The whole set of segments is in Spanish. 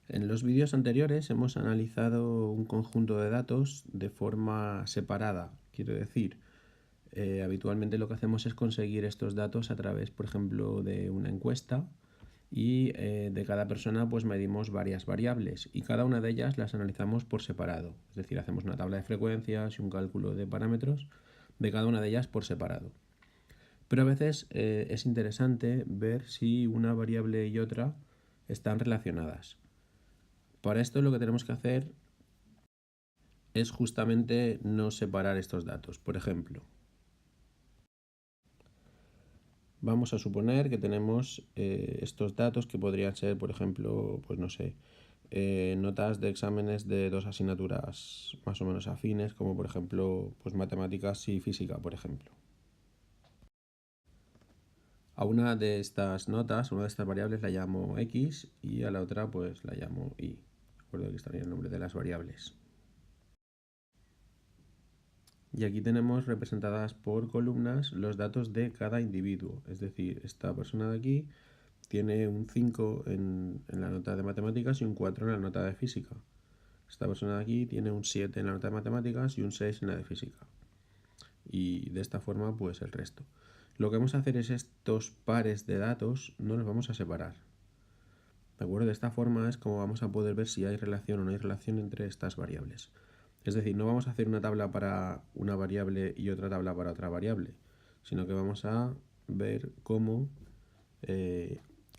En los vídeos anteriores hemos analizado un conjunto de datos de forma separada. Quiero decir, habitualmente lo que hacemos es conseguir estos datos a través, por ejemplo, de una encuesta y de cada persona pues medimos varias variables y cada una de ellas las analizamos por separado. Es decir, hacemos una tabla de frecuencias y un cálculo de parámetros de cada una de ellas por separado. Pero a veces es interesante ver si una variable y otra están relacionadas. Para esto lo que tenemos que hacer es justamente no separar estos datos. Por ejemplo, vamos a suponer que tenemos estos datos que podrían ser, por ejemplo, pues no sé, notas de exámenes de dos asignaturas más o menos afines, como por ejemplo, pues matemáticas y física, por ejemplo. A una de estas notas, a una de estas variables la llamo x y a la otra pues la llamo y. Recuerdo que estaría el nombre de las variables. Y aquí tenemos representadas por columnas los datos de cada individuo. Es decir, esta persona de aquí tiene un 5 en la nota de matemáticas y un 4 en la nota de física. Esta persona de aquí tiene un 7 en la nota de matemáticas y un 6 en la de física. Y de esta forma, pues el resto. Lo que vamos a hacer es estos pares de datos no los vamos a separar. ¿De acuerdo? De esta forma es como vamos a poder ver si hay relación o no hay relación entre estas variables. Es decir, no vamos a hacer una tabla para una variable y otra tabla para otra variable, sino que vamos a ver cómo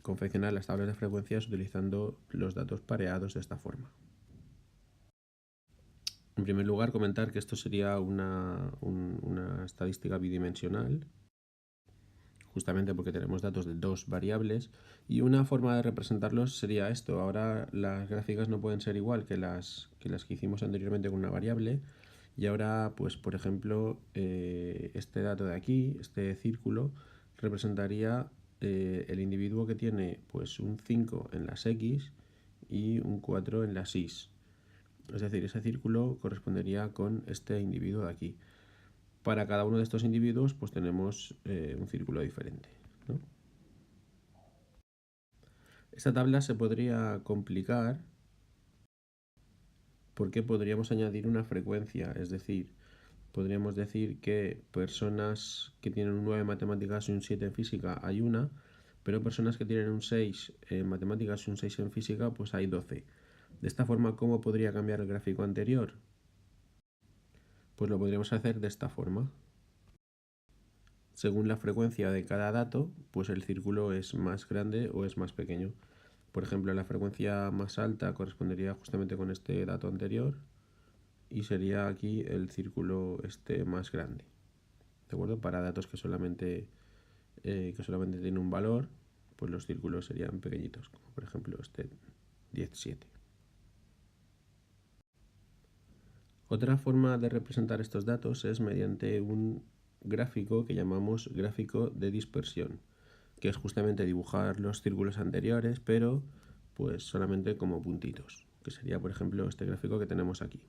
confeccionar las tablas de frecuencias utilizando los datos pareados de esta forma. En primer lugar, comentar que esto sería una estadística bidimensional, justamente porque tenemos datos de dos variables, y una forma de representarlos sería esto. Ahora las gráficas no pueden ser igual que las que hicimos anteriormente con una variable, y ahora, pues por ejemplo, este dato de aquí, este círculo, representaría el individuo que tiene pues un 5 en las x y un 4 en las y. Es decir, ese círculo correspondería con este individuo de aquí. Para cada uno de estos individuos pues tenemos un círculo diferente, ¿no? Esta tabla se podría complicar porque podríamos añadir una frecuencia, es decir, podríamos decir que personas que tienen un 9 en matemáticas y un 7 en física hay una, pero personas que tienen un 6 en matemáticas y un 6 en física pues hay 12. De esta forma, ¿cómo podría cambiar el gráfico anterior? Pues lo podríamos hacer de esta forma. Según la frecuencia de cada dato, pues el círculo es más grande o es más pequeño. Por ejemplo, la frecuencia más alta correspondería justamente con este dato anterior y sería aquí el círculo este más grande. ¿De acuerdo? Para datos que solamente tienen un valor, pues los círculos serían pequeñitos, como por ejemplo este 17. Otra forma de representar estos datos es mediante un gráfico que llamamos gráfico de dispersión, que es justamente dibujar los círculos anteriores, pero pues solamente como puntitos, que sería por ejemplo este gráfico que tenemos aquí.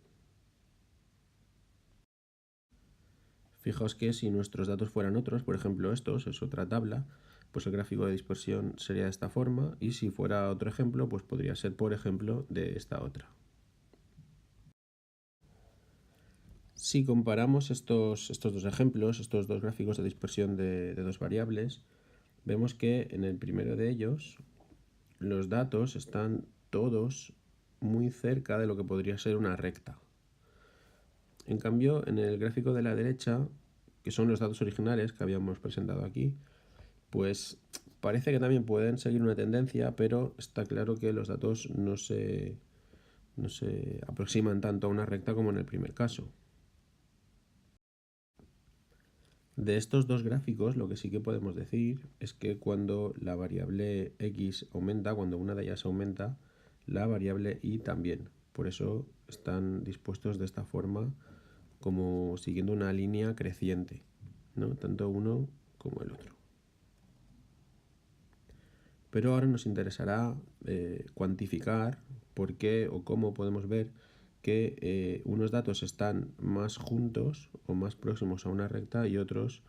Fijaos que si nuestros datos fueran otros, por ejemplo estos, es otra tabla, pues el gráfico de dispersión sería de esta forma, y si fuera otro ejemplo, pues podría ser por ejemplo de esta otra. Si comparamos estos dos ejemplos, estos dos gráficos de dispersión de dos variables, vemos que en el primero de ellos los datos están todos muy cerca de lo que podría ser una recta. En cambio, en el gráfico de la derecha, que son los datos originales que habíamos presentado aquí, pues parece que también pueden seguir una tendencia, pero está claro que los datos no se aproximan tanto a una recta como en el primer caso. De estos dos gráficos, lo que sí que podemos decir es que cuando la variable x aumenta, cuando una de ellas aumenta, la variable y también. Por eso están dispuestos de esta forma, como siguiendo una línea creciente, ¿no? Tanto uno como el otro. Pero ahora nos interesará cuantificar por qué o cómo podemos ver que unos datos están más juntos o más próximos a una recta y otros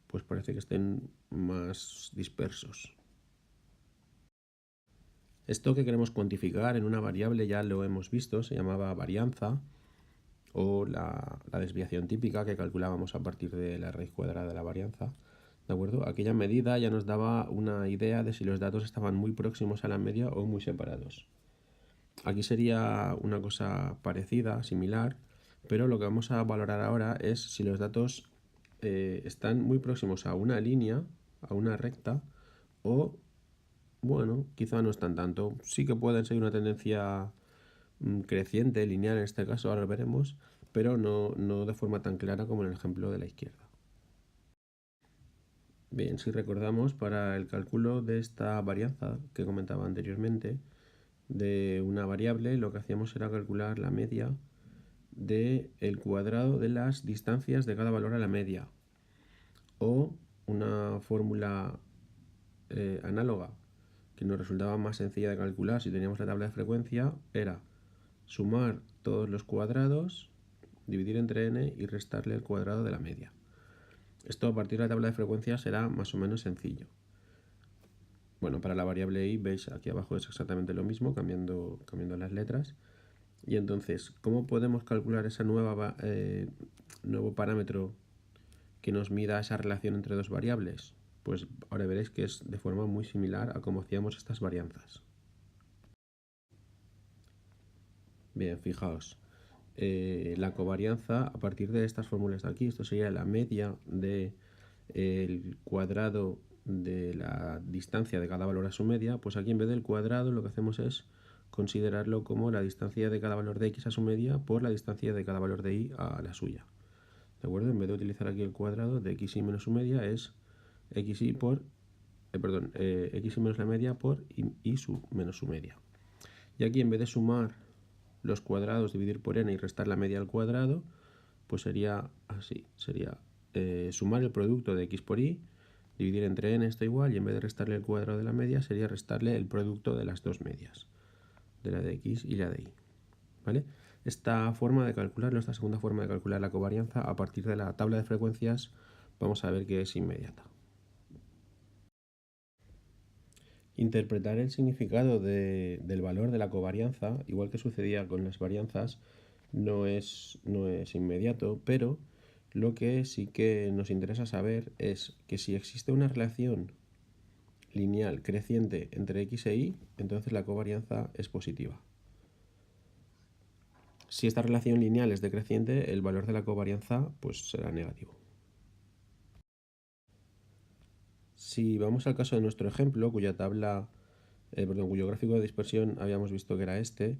pues parece que estén más dispersos. Esto que queremos cuantificar en una variable ya lo hemos visto, se llamaba varianza o la desviación típica que calculábamos a partir de la raíz cuadrada de la varianza. ¿De acuerdo? Aquella medida ya nos daba una idea de si los datos estaban muy próximos a la media o muy separados. Aquí sería una cosa parecida, similar, pero lo que vamos a valorar ahora es si los datos están muy próximos a una línea, a una recta, o, bueno, quizá no están tanto. Sí que pueden seguir una tendencia creciente, lineal en este caso, ahora lo veremos, pero no de forma tan clara como en el ejemplo de la izquierda. Bien, si recordamos, para el cálculo de esta varianza que comentaba anteriormente, de una variable, lo que hacíamos era calcular la media del cuadrado de las distancias de cada valor a la media. O una fórmula análoga que nos resultaba más sencilla de calcular si teníamos la tabla de frecuencia era sumar todos los cuadrados, dividir entre n y restarle el cuadrado de la media. Esto a partir de la tabla de frecuencia será más o menos sencillo. Bueno, para la variable i, veis aquí abajo es exactamente lo mismo, cambiando las letras. Y entonces, ¿cómo podemos calcular ese nuevo parámetro que nos mida esa relación entre dos variables? Pues ahora veréis que es de forma muy similar a cómo hacíamos estas varianzas. Bien, fijaos. La covarianza, a partir de estas fórmulas de aquí, esto sería la media del cuadrado de la distancia de cada valor a su media, pues aquí en vez del cuadrado lo que hacemos es considerarlo como la distancia de cada valor de x a su media por la distancia de cada valor de y a la suya. ¿De acuerdo? En vez de utilizar aquí el cuadrado de xy menos su media es xy por, xy menos la media por y menos su media. Y aquí en vez de sumar los cuadrados, dividir por n y restar la media al cuadrado, pues sería así, sería sumar el producto de x por y, dividir entre n esto igual, y en vez de restarle el cuadrado de la media, sería restarle el producto de las dos medias, de la de x y la de y. ¿Vale? Esta forma de calcularlo, esta segunda forma de calcular la covarianza, a partir de la tabla de frecuencias, vamos a ver que es inmediata. Interpretar el significado del valor de la covarianza, igual que sucedía con las varianzas, no es inmediato, pero lo que sí que nos interesa saber es que si existe una relación lineal creciente entre x e y, entonces la covarianza es positiva. Si esta relación lineal es decreciente, el valor de la covarianza pues será negativo. Si vamos al caso de nuestro ejemplo, cuyo gráfico de dispersión habíamos visto que era este,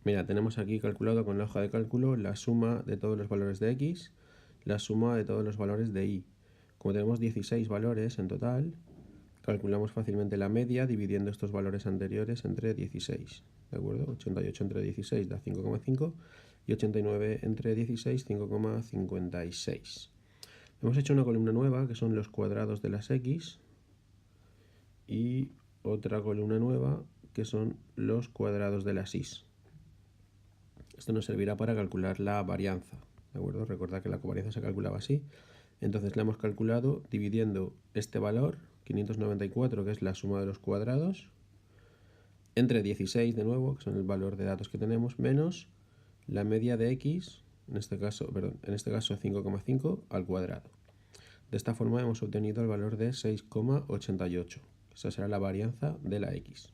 mira, tenemos aquí calculado con la hoja de cálculo la suma de todos los valores de x, la suma de todos los valores de y. Como tenemos 16 valores en total, calculamos fácilmente la media dividiendo estos valores anteriores entre 16. ¿De acuerdo? 88 entre 16 da 5,5 y 89 entre 16, 5,56. Hemos hecho una columna nueva que son los cuadrados de las x y otra columna nueva que son los cuadrados de las y. Esto nos servirá para calcular la varianza, ¿de acuerdo? Recordad que la covarianza se calculaba así. Entonces la hemos calculado dividiendo este valor, 594, que es la suma de los cuadrados, entre 16, de nuevo, que son el valor de datos que tenemos, menos la media de x, en este caso 5,5 al cuadrado. De esta forma hemos obtenido el valor de 6,88. Esa será la varianza de la x.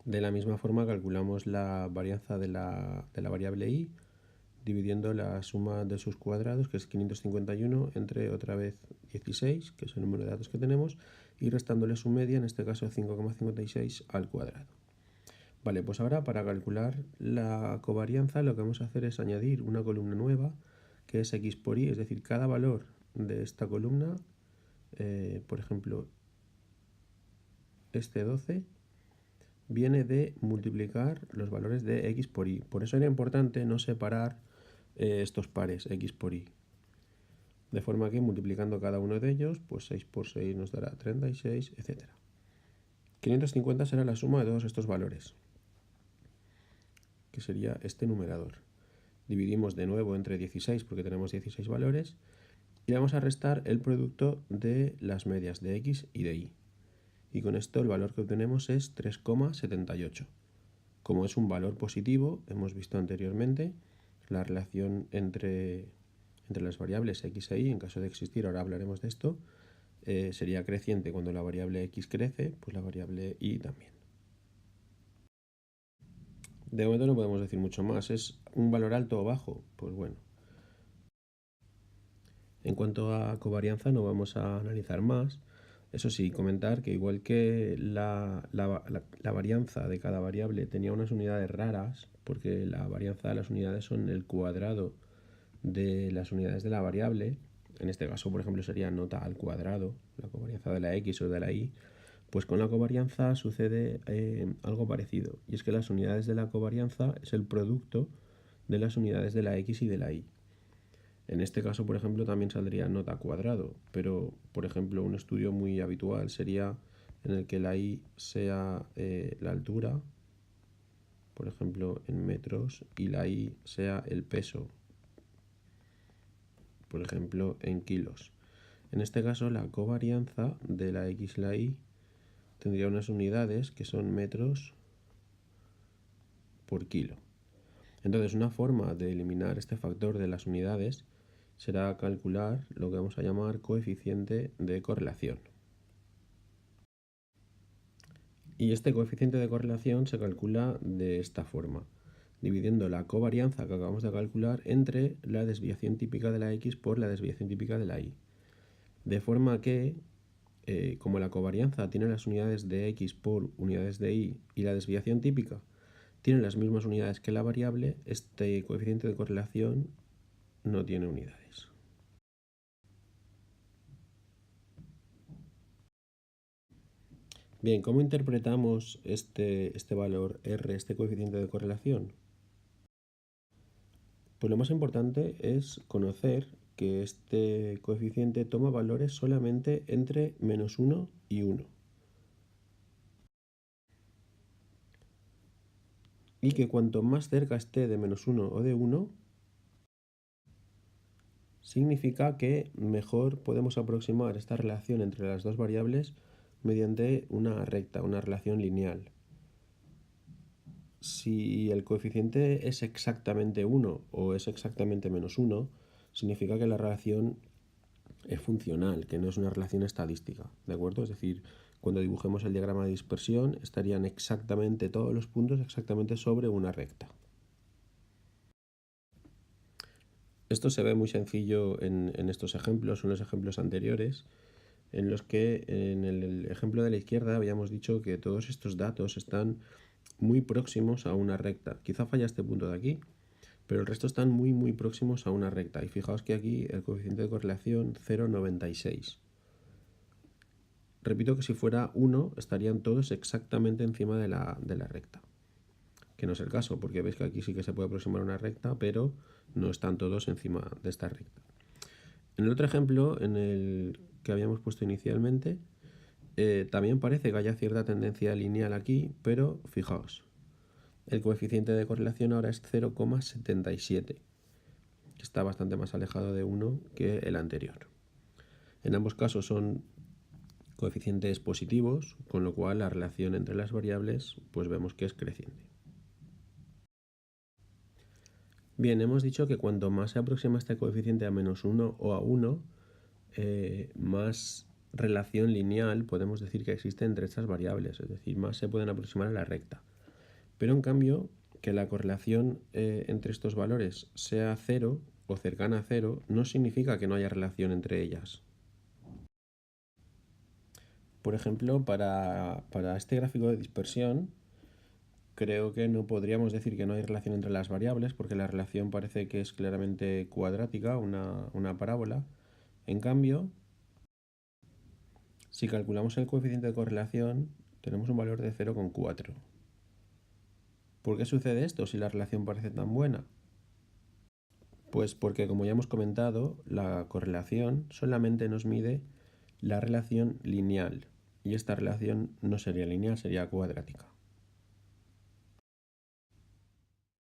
De la misma forma calculamos la varianza de la variable y dividiendo la suma de sus cuadrados, que es 551, entre otra vez 16, que es el número de datos que tenemos, y restándole su media, en este caso 5,56 al cuadrado. Vale, pues ahora para calcular la covarianza lo que vamos a hacer es añadir una columna nueva, que es x por y, es decir, cada valor de esta columna, por ejemplo, este 12, viene de multiplicar los valores de x por y. Por eso era importante no separar estos pares, x por y. De forma que multiplicando cada uno de ellos, pues 6 por 6 nos dará 36, etc. 550 será la suma de todos estos valores, que sería este numerador. Dividimos de nuevo entre 16 porque tenemos 16 valores y le vamos a restar el producto de las medias de x y de y. Y con esto el valor que obtenemos es 3,78. Como es un valor positivo, hemos visto anteriormente la relación entre las variables x e y, en caso de existir, ahora hablaremos de esto, sería creciente cuando la variable x crece, pues la variable y también. De momento no podemos decir mucho más. ¿Es un valor alto o bajo? Pues bueno. En cuanto a covarianza no vamos a analizar más. Eso sí, comentar que igual que la varianza de cada variable tenía unas unidades raras, porque la varianza de las unidades son el cuadrado de las unidades de la variable, en este caso por ejemplo sería nota al cuadrado, la covarianza de la x o de la y, pues con la covarianza sucede algo parecido, y es que las unidades de la covarianza es el producto de las unidades de la x y de la y. En este caso, por ejemplo, también saldría nota cuadrado, pero, por ejemplo, un estudio muy habitual sería en el que la y sea la altura, por ejemplo, en metros, y la y sea el peso, por ejemplo, en kilos. En este caso, la covarianza de la x y la y tendría unas unidades que son metros por kilo. Entonces, una forma de eliminar este factor de las unidades será calcular lo que vamos a llamar coeficiente de correlación. Y este coeficiente de correlación se calcula de esta forma, dividiendo la covarianza que acabamos de calcular entre la desviación típica de la x por la desviación típica de la y. De forma que, como la covarianza tiene las unidades de x por unidades de y y la desviación típica tiene las mismas unidades que la variable, este coeficiente de correlación no tiene unidades. Bien, ¿cómo interpretamos este valor R, este coeficiente de correlación? Pues lo más importante es conocer que este coeficiente toma valores solamente entre -1 y 1. Y que cuanto más cerca esté de -1 o de 1, significa que mejor podemos aproximar esta relación entre las dos variables mediante una recta, una relación lineal. Si el coeficiente es exactamente 1 o es exactamente -1, significa que la relación es funcional, que no es una relación estadística, ¿de acuerdo? Es decir, cuando dibujemos el diagrama de dispersión estarían exactamente todos los puntos exactamente sobre una recta. Esto se ve muy sencillo en estos ejemplos, en los ejemplos anteriores, en los que en el ejemplo de la izquierda habíamos dicho que todos estos datos están muy próximos a una recta. Quizá falla este punto de aquí, pero el resto están muy próximos a una recta. Y fijaos que aquí el coeficiente de correlación 0,96. Repito que si fuera 1 estarían todos exactamente encima de la recta, que no es el caso, porque veis que aquí sí que se puede aproximar a una recta, pero no están todos encima de esta recta. En el otro ejemplo, en el que habíamos puesto inicialmente, también parece que haya cierta tendencia lineal aquí, pero fijaos, el coeficiente de correlación ahora es 0,77, que está bastante más alejado de 1 que el anterior. En ambos casos son coeficientes positivos, con lo cual la relación entre las variables pues vemos que es creciente. Bien, hemos dicho que cuanto más se aproxima este coeficiente a -1 o a 1, más relación lineal podemos decir que existe entre estas variables, es decir, más se pueden aproximar a la recta. Pero en cambio, que la correlación entre estos valores sea 0 o cercana a 0 no significa que no haya relación entre ellas. Por ejemplo, para este gráfico de dispersión, creo que no podríamos decir que no hay relación entre las variables, porque la relación parece que es claramente cuadrática, una parábola. En cambio, si calculamos el coeficiente de correlación, tenemos un valor de 0,4. ¿Por qué sucede esto si la relación parece tan buena? Pues porque, como ya hemos comentado, la correlación solamente nos mide la relación lineal, y esta relación no sería lineal, sería cuadrática.